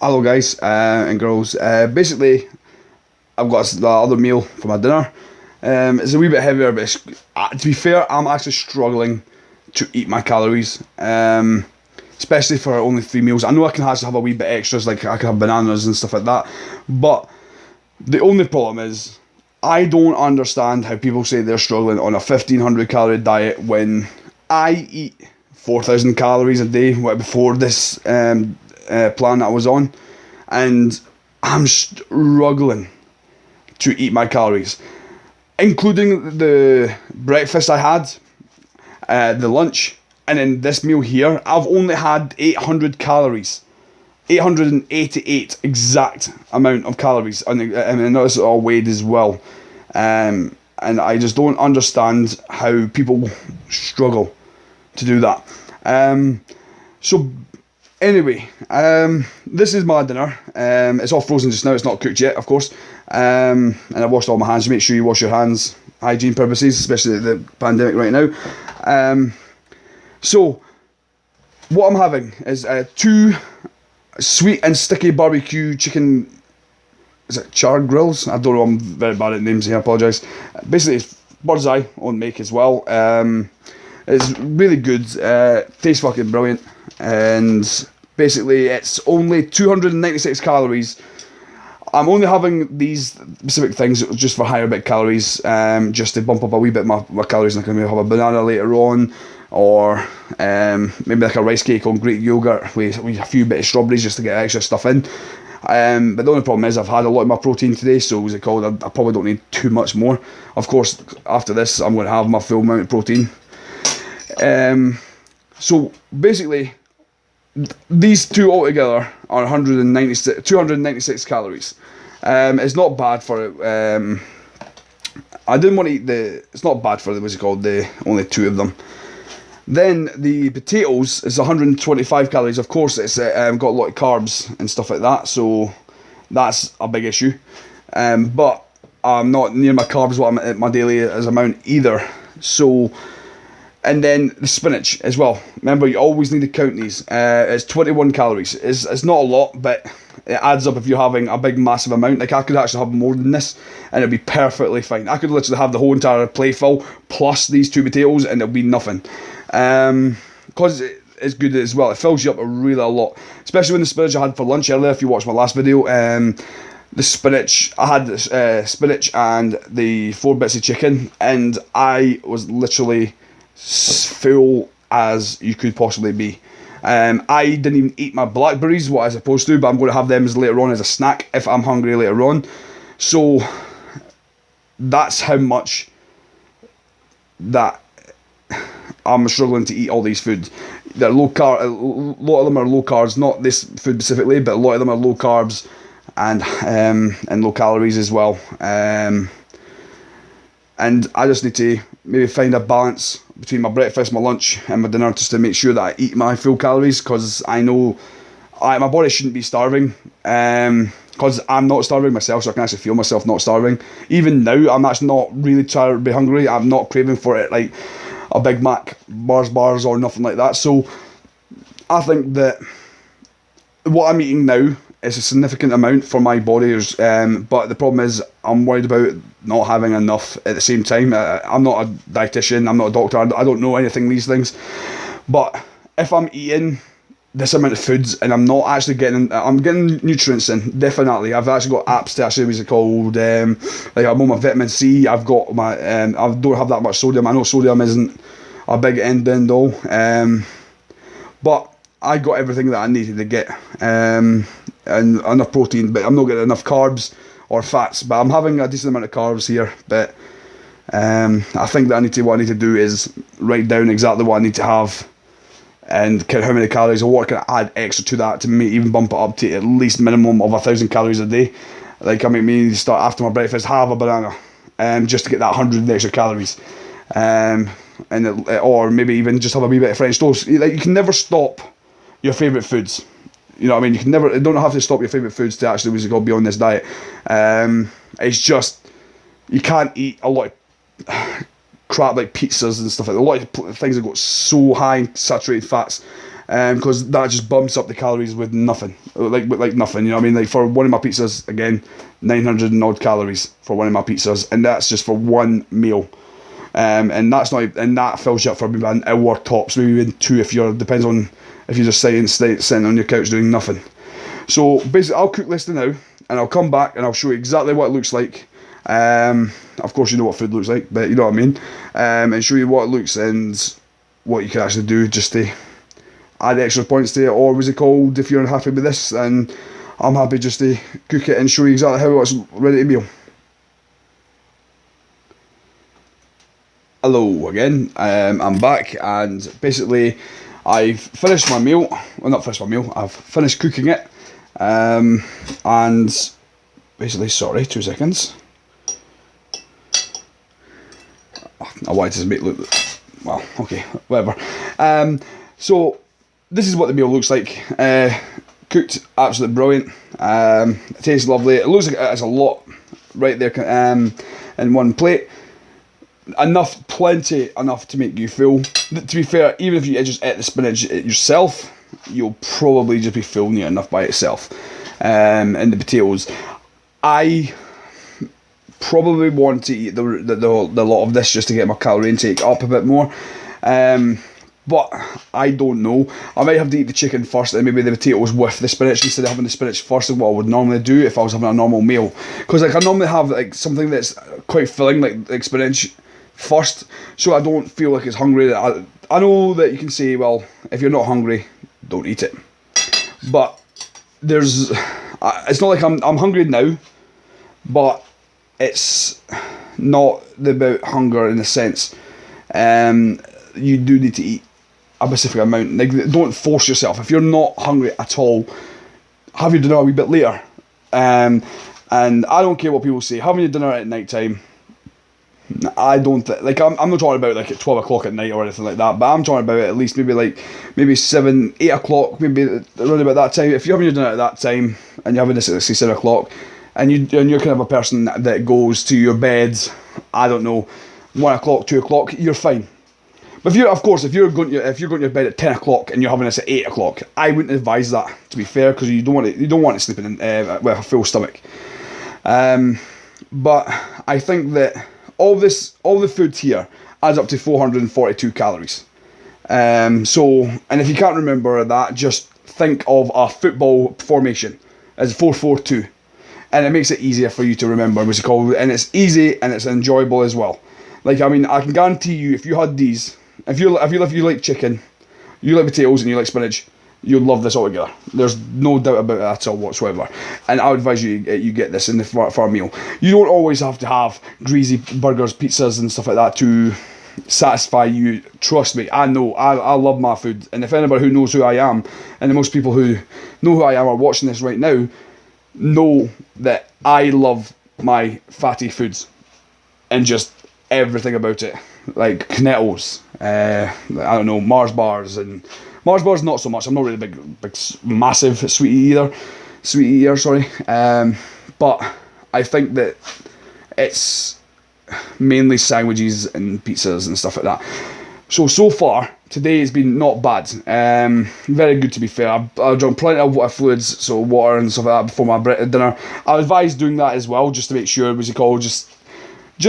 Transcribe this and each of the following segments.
Hello guys and girls. Basically, I've got the other meal for my dinner. It's a wee bit heavier, but to be fair, I'm actually struggling to eat my calories, especially for only 3 meals. I know I can actually have a wee bit extras, like I can have bananas and stuff like that, but the only problem is I don't understand how people say they're struggling on a 1500 calorie diet when I eat 4000 calories a day before this plan that I was on, and I'm struggling to eat my calories, including the breakfast I had, the lunch, and then this meal here. I've only had 800 calories, 888 exact amount of calories, and I notice it all weighed as well, and I just don't understand how people struggle to do that. So anyway, this is my dinner. It's all frozen just now. It's not cooked yet, of course. And I washed all my hands. Make sure you wash your hands, hygiene purposes, especially the pandemic right now. So what I'm having is 2 sweet and sticky barbecue chicken. Is it charred grills? I don't know. I'm very bad at names here. I apologise. Basically, it's bird's eye on make as well. It's really good. Tastes fucking brilliant. And basically it's only 296 calories. I'm only having these specific things just for higher bit calories, just to bump up a wee bit my calories. And I can maybe have a banana later on, or maybe like a rice cake on Greek yogurt with a few bit of strawberries just to get extra stuff in. But the only problem is I've had a lot of my protein today, so what's it called, I probably don't need too much more. Of course, after this I'm going to have my full amount of protein. So basically, these two altogether are 296 calories. It's not bad for it. I didn't want to eat it's not bad for what's it called, the only 2 of them. Then the potatoes is 125 calories. Of course, it's got a lot of carbs and stuff like that, so that's a big issue. But I'm not near my carbs what I'm at my daily as amount either. So. And then the spinach as well. Remember, you always need to count these. It's 21 calories. It's not a lot, but it adds up if you're having a big, massive amount. Like, I could actually have more than this, and it'd be perfectly fine. I could literally have the whole entire plate full, plus these 2 potatoes, and it'll be nothing. Because it's good as well. It fills you up really a lot. Especially when the spinach I had for lunch earlier, if you watched my last video. The spinach, I had this, spinach and the 4 bits of chicken, and I was literally full as you could possibly be. I didn't even eat my blackberries, what I was supposed to, but I'm going to have them as later on as a snack if I'm hungry later on. So that's how much that I'm struggling to eat all these foods. They're low carb. A lot of them are low carbs, not this food specifically, but a lot of them are low carbs and low calories as well. And I just need to maybe find a balance between my breakfast, my lunch, and my dinner, just to make sure that I eat my full calories, because I know my body shouldn't be starving, because I'm not starving myself, so I can actually feel myself not starving. Even now, I'm actually not really trying to be hungry. I'm not craving for it like a Big Mac, bars, or nothing like that. So I think that what I'm eating now is a significant amount for my body, but the problem is I'm worried about not having enough at the same time. I'm not a dietitian, I'm not a doctor, I don't know anything these things, but if I'm eating this amount of foods and I'm not actually I'm getting nutrients in, definitely. I've actually got apps to actually, what's it called, like I'm on my vitamin C, I've got my, I don't have that much sodium. I know sodium isn't a big end all, but I got everything that I needed to get, and enough protein, but I'm not getting enough carbs or fats. But I'm having a decent amount of carbs here. But I think that what I need to do is write down exactly what I need to have and count how many calories, or what can I add extra to that to even bump it up to at least minimum of 1000 calories a day. Like, I mean, start after my breakfast, have a banana, just to get that 100 extra calories, or maybe even just have a wee bit of French toast. Like, you can never stop your favourite foods. You know what I mean? You don't have to stop your favourite foods to actually go beyond this diet. It's just, you can't eat a lot of crap like pizzas and stuff like that. A lot of things that got so high in saturated fats because that just bumps up the calories with nothing, like nothing. You know what I mean? Like for one of my pizzas, again, 900 and odd calories for one of my pizzas, and that's just for one meal. And that's not, and that fills you up for maybe an hour tops, maybe even two if you're, depends on if you're just sitting on your couch doing nothing. So basically, I'll cook this now, and I'll come back and I'll show you exactly what it looks like. Of course, you know what food looks like, but you know what I mean. And show you what it looks and what you can actually do just to add extra points to it, or what's it called, if you're happy with this, and I'm happy just to cook it and show you exactly how it's ready to meal. Hello again, I'm back, and basically I've finished my meal, well not finished my meal, I've finished cooking it, and basically, sorry, 2 seconds, I wanted to make look, well, okay, whatever. So this is what the meal looks like. Cooked, absolutely brilliant. It tastes lovely. It looks like it's a lot right there in one plate. Plenty enough to make you full. To be fair, even if you just ate the spinach yourself, you'll probably just be full near enough by itself. And the potatoes, I probably want to eat the lot of this just to get my calorie intake up a bit more. But I don't know. I might have to eat the chicken first and maybe the potatoes with the spinach instead of having the spinach first, and what I would normally do if I was having a normal meal. Because like I normally have like something that's quite filling, like spinach first, so I don't feel like it's hungry. I know that you can say, well, if you're not hungry, don't eat it. But it's not like I'm hungry now, but it's not about hunger in a sense. You do need to eat a specific amount. Like, don't force yourself. If you're not hungry at all, have your dinner a wee bit later. And I don't care what people say. Having your dinner at night time, I don't like. I'm not talking about like at 12 o'clock at night or anything like that. But I'm talking about at least maybe 7, 8 o'clock, maybe around about that time. If you're having your dinner at that time and you're having this at say 7 o'clock, and you're kind of a person that goes to your bed, I don't know, 1 o'clock, 2 o'clock, you're fine. But if you're going to bed at 10 o'clock and you're having this at 8 o'clock, I wouldn't advise that, to be fair, because you don't want to sleep with a full stomach. But I think that all the food here adds up to 442 calories. And if you can't remember that, just think of a football formation as 4-4-2, and it makes it easier for you to remember what's it called, and it's easy and it's enjoyable as well. Like, I mean, I can guarantee you, if you had these, if you like chicken, you like potatoes, and you like spinach, you'll love this altogether. There's no doubt about it at all whatsoever. And I would advise you get this in the for a meal. You don't always have to have greasy burgers, pizzas, and stuff like that to satisfy you. Trust me, I know. I love my food, and if anybody who knows who I am, and the most people who know who I am are watching this right now, know that I love my fatty foods and just everything about it, like Cornettles, I don't know, Mars bars not so much. I'm not really big massive sweet eater, sorry. But I think that it's mainly sandwiches and pizzas and stuff like that. So far today has been not bad. Very good, to be fair. I've drunk plenty of fluids, so water and stuff like that before my dinner. I advise doing that as well, just to make sure, what's it called, just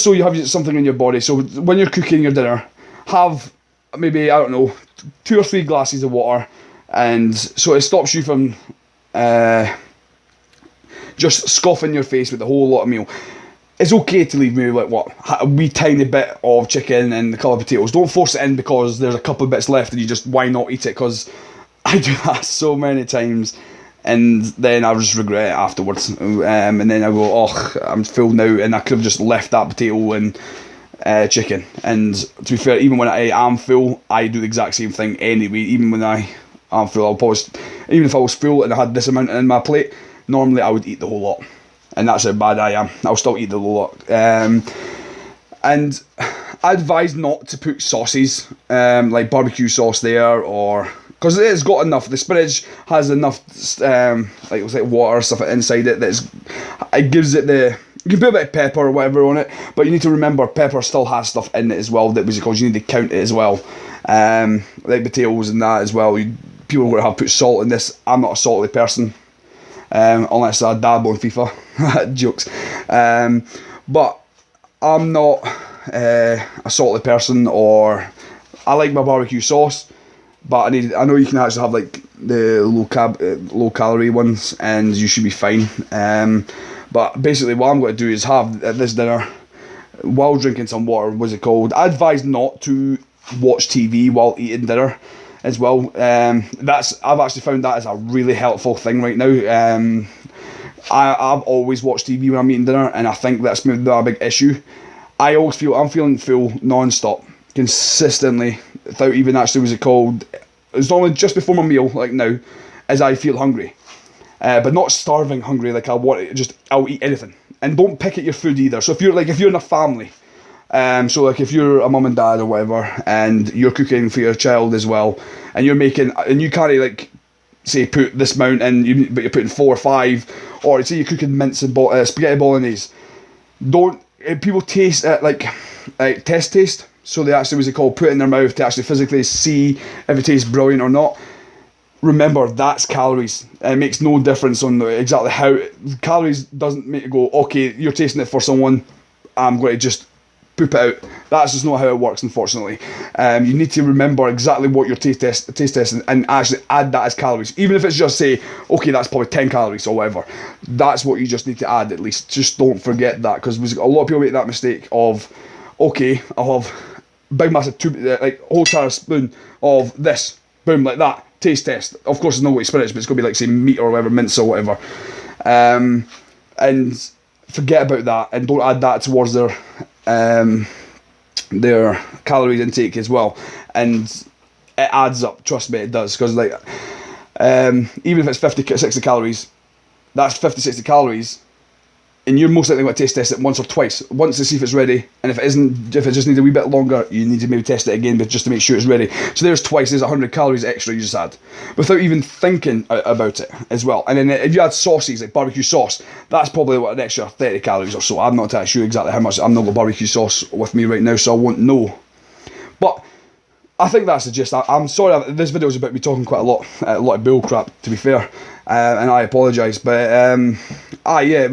so you have something in your body. So when you're cooking your dinner, have maybe, I don't know, 2 or 3 glasses of water, and so it stops you from just scoffing your face with a whole lot of meal. It's okay to leave maybe like a wee tiny bit of chicken and a couple of potatoes. Don't force it in because there's a couple of bits left and you just, why not eat it? Because I do that so many times, and then I just regret it afterwards. And then I go, oh, I'm full now, and I could have just left that potato and chicken. And to be fair, even when I am full, I do the exact same thing anyway. Even when I am full, even if I was full and I had this amount in my plate, normally I would eat the whole lot. And that's how bad I am. I'll still eat the whole lot. And I advise not to put sauces, like barbecue sauce there, or because it's got enough. The spinach has enough, like water stuff inside it. It gives it the. You can put a bit of pepper or whatever on it, but you need to remember pepper still has stuff in it as well. That was because you need to count it as well. Like potatoes and that as well. people are going to have put salt in this. I'm not a salty person, unless I dabble in FIFA. Jokes. But I'm not a salty person, or I like my barbecue sauce, but I know you can actually have like the low calorie ones, and you should be fine. But basically, what I'm going to do is have at this dinner, while drinking some water, what's it called? I advise not to watch TV while eating dinner as well. I've actually found that as a really helpful thing right now. I've always watched TV when I'm eating dinner, and I think that's maybe a big issue. I always feel I'm feeling full non-stop, consistently, without even actually, what's it called? It's normally just before my meal, like now, as I feel hungry. But not starving hungry, like I'll eat anything. And don't pick at your food either. So if you're in a family, so like if you're a mum and dad or whatever, and you're cooking for your child as well, and you're making, and you can't like, say put this amount in, but you're putting 4 or 5, or say you're cooking mince and spaghetti bolognese. People taste it like taste. So they actually, what's it called, put it in their mouth to actually physically see if it tastes brilliant or not. Remember, that's calories. It makes no difference on exactly how calories doesn't make it go, okay, you're tasting it for someone, I'm going to just poop it out. That's just not how it works, unfortunately. You need to remember exactly what you're taste testing, and actually add that as calories. Even if it's just say, okay, that's probably 10 calories or whatever. That's what you just need to add at least. Just don't forget that, because a lot of people make that mistake of, okay, I'll have big massive whole tablespoon of this, boom, like that. Taste test. Of course, it's not what spinach, but it's going to be like, say, meat or whatever, mince or whatever. And forget about that, and don't add that towards their calorie intake as well. And it adds up. Trust me, it does. Because like, even if it's 50, 60 calories, that's 50, 60 calories. And you're most likely going to taste test it once or twice. Once to see if it's ready, and if it just needs a wee bit longer, you need to maybe test it again, but just to make sure it's ready. So there's 100 calories extra you just had, without even thinking about it as well. And then if you add sauces, like barbecue sauce, that's probably an extra 30 calories or so. I'm not entirely sure exactly how much. I'm not got barbecue sauce with me right now, so I won't know. But I think that's the gist. I'm sorry, this video is about me talking quite a lot of bull crap, to be fair, and I apologise. But yeah,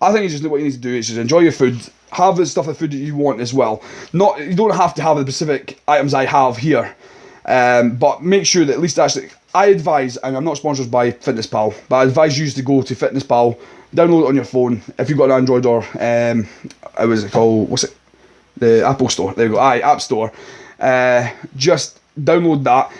I think it's just what you need to do is just enjoy your food, have the stuff, the food that you want as well. You don't have to have the specific items I have here, but make sure that at least actually, I advise, and I'm not sponsored by FitnessPal, but I advise you to go to FitnessPal, download it on your phone if you've got an Android, or what's it called? What's it? The Apple Store. There you go. App Store. Just download that.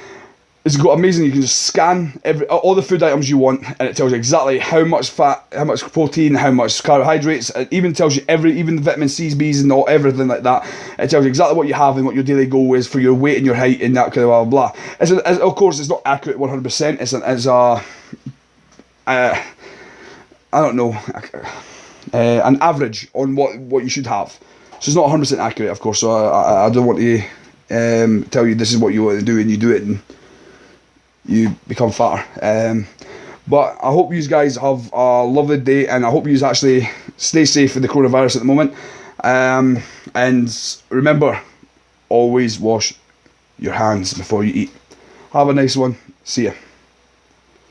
It's got amazing. You can just scan all the food items you want, and it tells you exactly how much fat, how much protein, how much carbohydrates. It even tells you even the vitamin C's, B's, and everything like that. It tells you exactly what you have and what your daily goal is for your weight and your height and that kind of blah blah blah. Of course, it's not accurate 100%. It's I don't know, an average on what you should have. So it's not 100% accurate, of course. So I don't want to tell you this is what you want to do and you do it and you become fatter. But I hope you guys have a lovely day, and I hope you actually stay safe with the coronavirus at the moment. And remember, always wash your hands before you eat. Have a nice one. See ya.